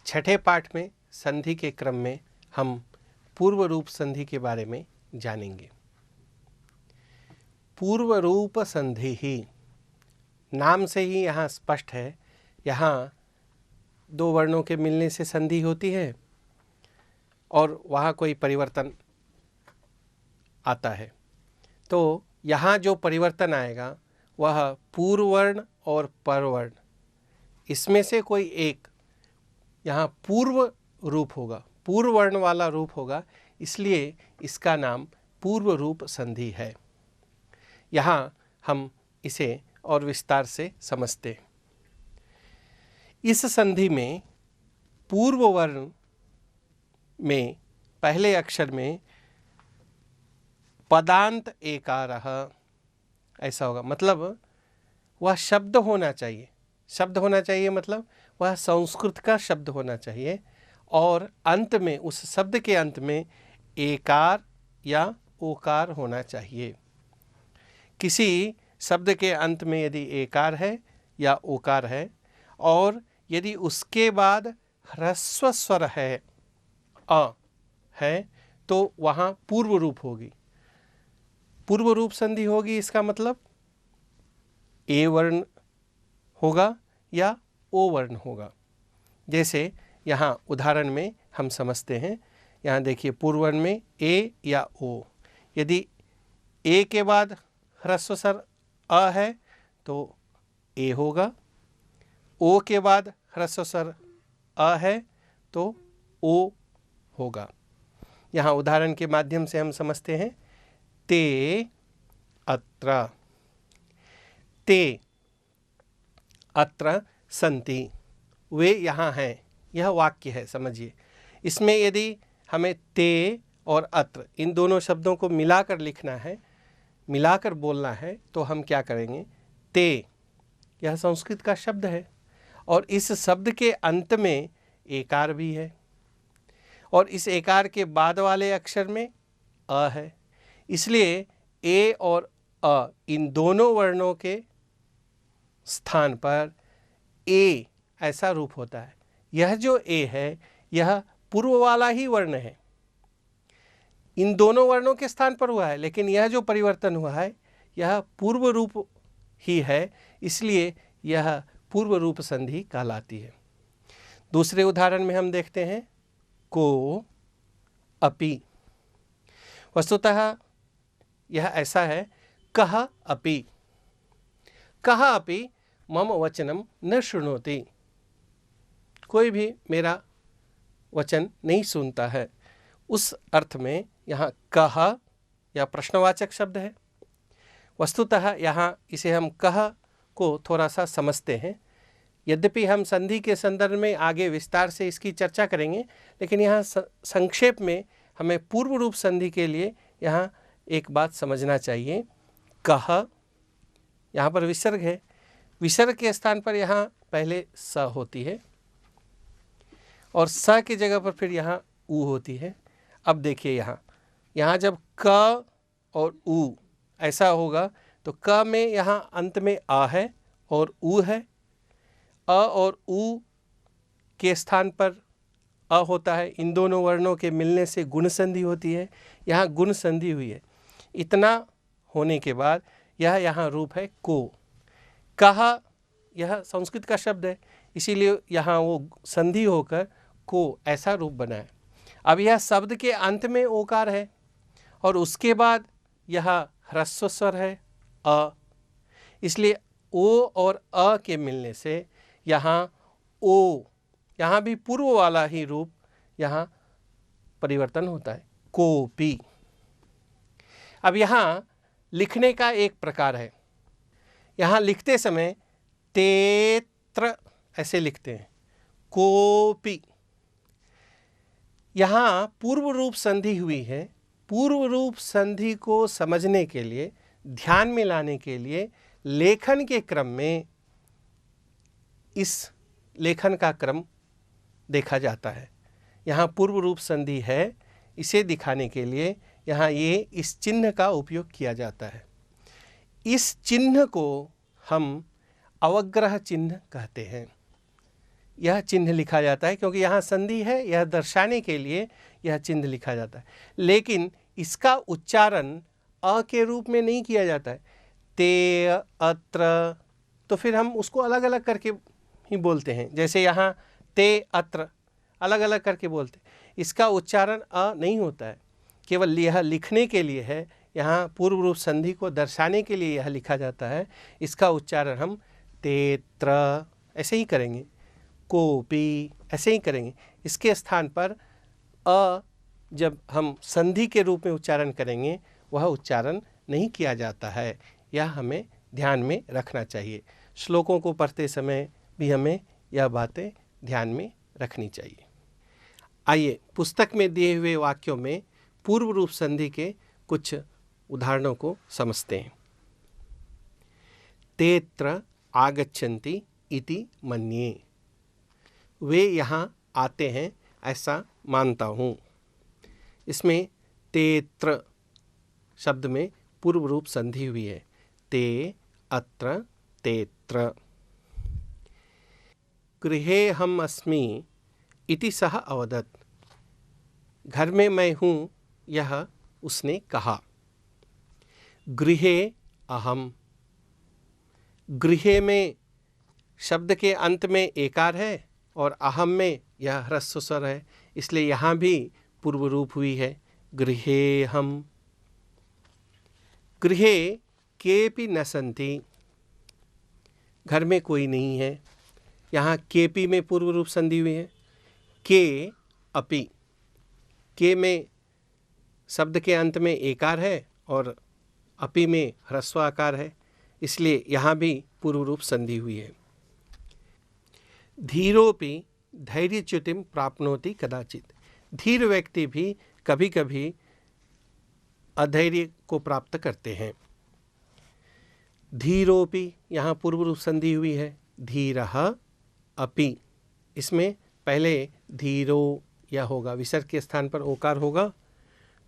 छठे पाठ में संधि के क्रम में हम पूर्व रूप संधि के बारे में जानेंगे। पूर्व रूप संधि ही नाम से ही यहाँ स्पष्ट है, यहाँ दो वर्णों के मिलने से संधि होती है और वहाँ कोई परिवर्तन आता है। तो यहाँ जो परिवर्तन आएगा वह पूर्व वर्ण और पर वर्ण, इसमें से कोई एक यहाँ पूर्व रूप होगा, पूर्व वर्ण वाला रूप होगा, इसलिए इसका नाम पूर्व रूप संधि है। यहाँ हम इसे और विस्तार से समझते हैं। इस संधि में पूर्व वर्ण में पहले अक्षर में पदांत एकारः ऐसा होगा, मतलब वह शब्द होना चाहिए। शब्द होना चाहिए मतलब वह संस्कृत का शब्द होना चाहिए और अंत में, उस शब्द के अंत में एकार या ओकार होना चाहिए। किसी शब्द के अंत में यदि एकार है या ओकार है और यदि उसके बाद ह्रस्व स्वर है, अ है, तो वहाँ पूर्व रूप होगी, पूर्व रूप संधि होगी। इसका मतलब ए वर्ण होगा या ओ वर्ण होगा। जैसे यहाँ उदाहरण में हम समझते हैं, यहाँ देखिए पूर्व वर्ण में ए या ओ, यदि ए के बाद ह्रस्व स्वर अ है तो ए होगा, ओ के बाद ह्रस्व स्वर अ है तो ओ होगा। यहाँ उदाहरण के माध्यम से हम समझते हैं, ते अत्र, ते अत्र सन्ति, वे यहाँ हैं, यह वाक्य है, समझिए। इसमें यदि हमें ते और अत्र इन दोनों शब्दों को मिलाकर लिखना है, मिलाकर बोलना है, तो हम क्या करेंगे, ते, यह संस्कृत का शब्द है और इस शब्द के अंत में एकार भी है और इस एकार के बाद वाले अक्षर में अ है, इसलिए ए और अ इन दोनों वर्णों के स्थान पर ए ऐसा रूप होता है। यह जो ए है यह पूर्व वाला ही वर्ण है, इन दोनों वर्णों के स्थान पर हुआ है, लेकिन यह जो परिवर्तन हुआ है यह पूर्व रूप ही है, इसलिए यह पूर्व रूप संधि कहलाती है। दूसरे उदाहरण में हम देखते हैं, को अपि। वस्तुतः यह ऐसा है, कः अपि, कः अपि मम वचनम न शृणोति, कोई भी मेरा वचन नहीं सुनता है। उस अर्थ में यहाँ कः या प्रश्नवाचक शब्द है। वस्तुतः यहाँ इसे हम कः को थोड़ा सा समझते हैं, यद्यपि हम संधि के संदर्भ में आगे विस्तार से इसकी चर्चा करेंगे, लेकिन यहाँ संक्षेप में हमें पूर्व रूप संधि के लिए यहाँ एक बात समझना चाहिए। कः, यहाँ पर विसर्ग है, विसर्ग के स्थान पर यहाँ पहले स होती है और स की जगह पर फिर यहाँ उ होती है। अब देखिए यहाँ जब क और उ ऐसा होगा तो क में यहाँ अंत में आ है और उ है, अ और उ के स्थान पर अ होता है, इन दोनों वर्णों के मिलने से गुण संधि होती है, यहाँ गुण संधि हुई है। इतना होने के बाद यह यहाँ रूप है को। कहा यह संस्कृत का शब्द है, इसीलिए यहाँ वो संधि होकर को ऐसा रूप बना है। अब यह शब्द के अंत में ओकार है और उसके बाद यह ह्रस्व स्वर है अ, इसलिए ओ और अ के मिलने से यहाँ ओ, यहाँ भी पूर्व वाला ही रूप यहाँ परिवर्तन होता है, कोपी। अब यहाँ लिखने का एक प्रकार है, यहाँ लिखते समय तेत्र ऐसे लिखते हैं, कोपी। यहाँ पूर्व रूप संधि हुई है। पूर्व रूप संधि को समझने के लिए, ध्यान में लाने के लिए लेखन के क्रम में इस लेखन का क्रम देखा जाता है। यहाँ पूर्व रूप संधि है, इसे दिखाने के लिए यहाँ ये इस चिन्ह का उपयोग किया जाता है। इस चिन्ह को हम अवग्रह चिन्ह कहते हैं। यह चिन्ह लिखा जाता है, क्योंकि यहाँ संधि है, यह दर्शाने के लिए यह चिन्ह लिखा जाता है। लेकिन इसका उच्चारण अ के रूप में नहीं किया जाता है। ते अत्र, तो फिर हम उसको अलग अलग करके ही बोलते हैं। जैसे यहाँ ते अत्र अलग अलग करके बोलते हैं, इसका उच्चारण अ नहीं होता है, केवल यह लिखने के लिए है। यहाँ पूर्व रूप संधि को दर्शाने के लिए यह लिखा जाता है। इसका उच्चारण हम तेत्र ऐसे ही करेंगे, कोपी ऐसे ही करेंगे। इसके स्थान पर अ जब हम संधि के रूप में उच्चारण करेंगे, वह उच्चारण नहीं किया जाता है। यह हमें ध्यान में रखना चाहिए। श्लोकों को पढ़ते समय भी हमें यह बातें ध्यान में रखनी चाहिए। आइए पुस्तक में दिए हुए वाक्यों में पूर्व रूप संधि के कुछ उदाहरणों को समझते हैं। तेत्र आगच्छन्ति इति मन्ये, वे यहाँ आते हैं ऐसा मानता हूँ। इसमें तेत्र शब्द में पूर्व रूप संधि हुई है, ते अत्र तेत्र। गृहे हम अस्मि इति सः अवदत्, घर में मैं हूँ यह उसने कहा। गृहे अहम, गृहे में शब्द के अंत में एकार है और अहम में यह ह्रस्व स्वर है, इसलिए यहाँ भी पूर्व रूप हुई है, गृहे हम। गृहे केपि न सन्ति, घर में कोई नहीं है, यहाँ केपि में पूर्व रूप संधि हुई है। के अपि, के में शब्द के अंत में एकार है और अपि में ह्रस्व आकार है, इसलिए यहाँ भी पूर्व रूप संधि हुई है। धीरोपि धैर्यच्युतिं प्राप्नोति कदाचित, धीर व्यक्ति भी कभी कभी अधैर्य को प्राप्त करते हैं। धीरोपि यहाँ पूर्व रूप संधि हुई है, धीरः अपि, इसमें पहले धीरो यह होगा, विसर्ग के स्थान पर ओकार होगा,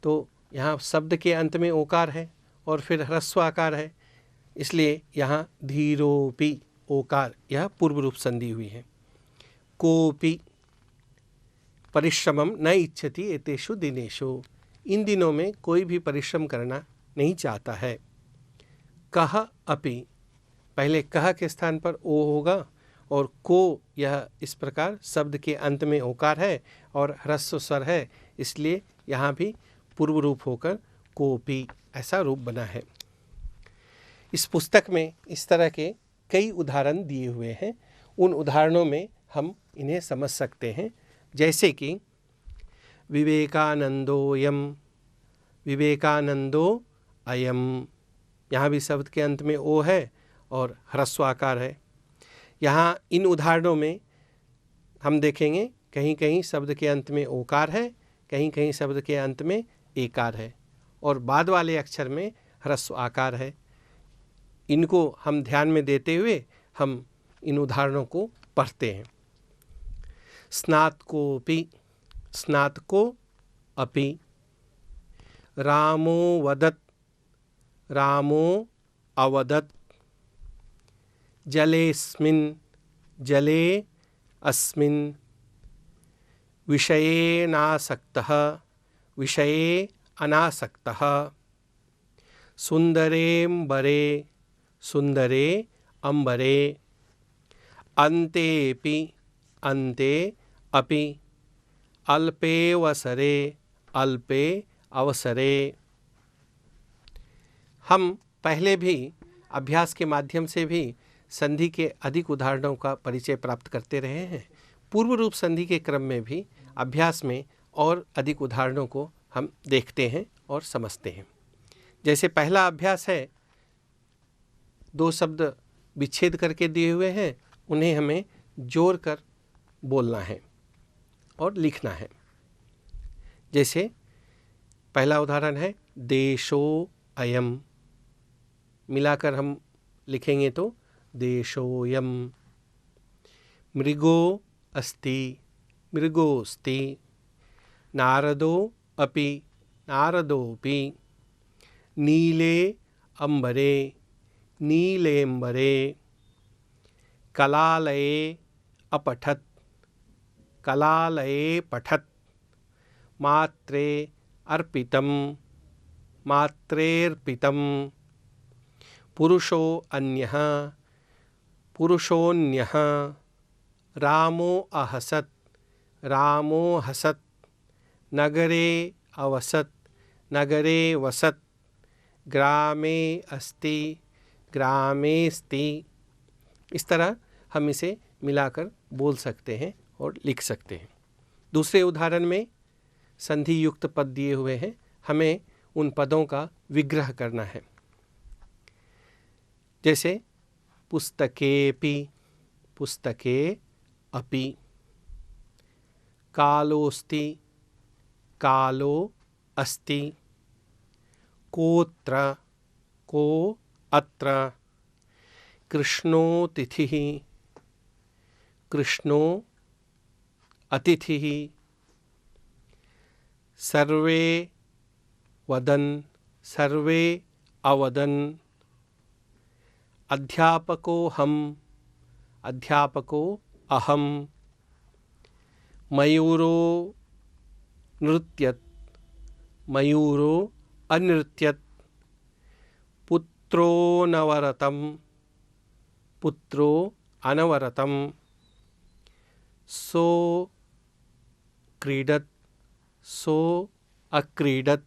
तो यहाँ शब्द के अंत में ओकार है और फिर ह्रस्व आकार है, इसलिए यहाँ धीरोपि ओकार, यह पूर्व रूप संधि हुई है। कोपि परिश्रमम न इच्छति एतेषु दिनेषु, इन दिनों में कोई भी परिश्रम करना नहीं चाहता है। कह अपि, पहले कह के स्थान पर ओ होगा और को, यह इस प्रकार शब्द के अंत में ओकार है और ह्रस्व स्वर है, इसलिए यहाँ भी पूर्व रूप होकर कोपि ऐसा रूप बना है। इस पुस्तक में इस तरह के कई उदाहरण दिए हुए हैं। उन उदाहरणों में हम इन्हें समझ सकते हैं, जैसे कि विवेकानंदोयम, विवेकानंदो अयम, यहाँ भी शब्द के अंत में ओ है और ह्रस्व आकार है। यहाँ इन उदाहरणों में हम देखेंगे कहीं कहीं शब्द के अंत में ओकार है, कहीं कहीं शब्द के अंत में एकार है और बाद वाले अक्षर में ह्रस्व आकार है। इनको हम ध्यान में देते हुए हम इन उदाहरणों को पढ़ते हैं। स्नातकोपि, स्नातको अपि, रामो वदत्, रामो अवदत्, जलेस्मिन्, जले अस्मिन्, विषये नासक्तः, विषये अनासक्तः, सुन्दरेऽम्बरे, सुन्दरे अम्बरे, अन्तेऽपि, अन्ते अपि, अल्पेऽवसरे, अल्पे अवसरे। हम पहले भी अभ्यास के माध्यम से भी संधि के अधिक उदाहरणों का परिचय प्राप्त करते रहे हैं। पूर्व रूप संधि के क्रम में भी अभ्यास में और अधिक उदाहरणों को हम देखते हैं और समझते हैं। जैसे पहला अभ्यास है, दो शब्द विच्छेद करके दिए हुए हैं, उन्हें हमें जोड़ कर बोलना है और लिखना है। जैसे पहला उदाहरण है देशो अयम, मिलाकर हम लिखेंगे तो देशोयम। मृगो अस्ति, मृगोस्ति, नारदो अपि, नारदोपि, नीले अम्बरे, नीलेम्बरे, कलालये अपठत्, कलालये पठत्, मात्रे अर्पितं, मात्रेऽर्पितं, पुरुषो अन्यः, पुरुषोऽन्यः, रामो अहसत्, रामो हसत्, नगरे अवसत्, नगरे वसत्, ग्रामे अस्ति, ग्रामेऽस्ति। इस तरह हम इसे मिलाकर बोल सकते हैं और लिख सकते हैं। दूसरे उदाहरण में संधि युक्त पद दिए हुए हैं, हमें उन पदों का विग्रह करना है। जैसे पुस्तकेऽपि, पुस्तके अपि, कालोऽस्ति, कालो अस्ति, कोऽत्र, को अत्र, कृष्णो तिथिः, कृष्णो अतिथिः, सर्वे वदन्, सर्वे अवदन्, अध्यापकोऽहम्, अध्यापको अहं, मयूरो नृत्यत्, मयूरो अनृत्यत्, पुत्रो नवरतं, पुत्रो अनवरतं, सो क्रीडत्, सो अक्रीडत्।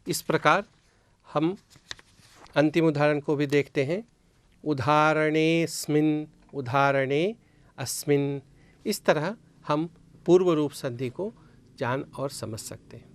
इस प्रकार हम अंतिम उदाहरण को भी देखते हैं। उदाहरणेऽस्मिन्, उदाहरणे अस्मिन्। इस तरह हम पूर्व रूप संधि को जान और समझ सकते हैं।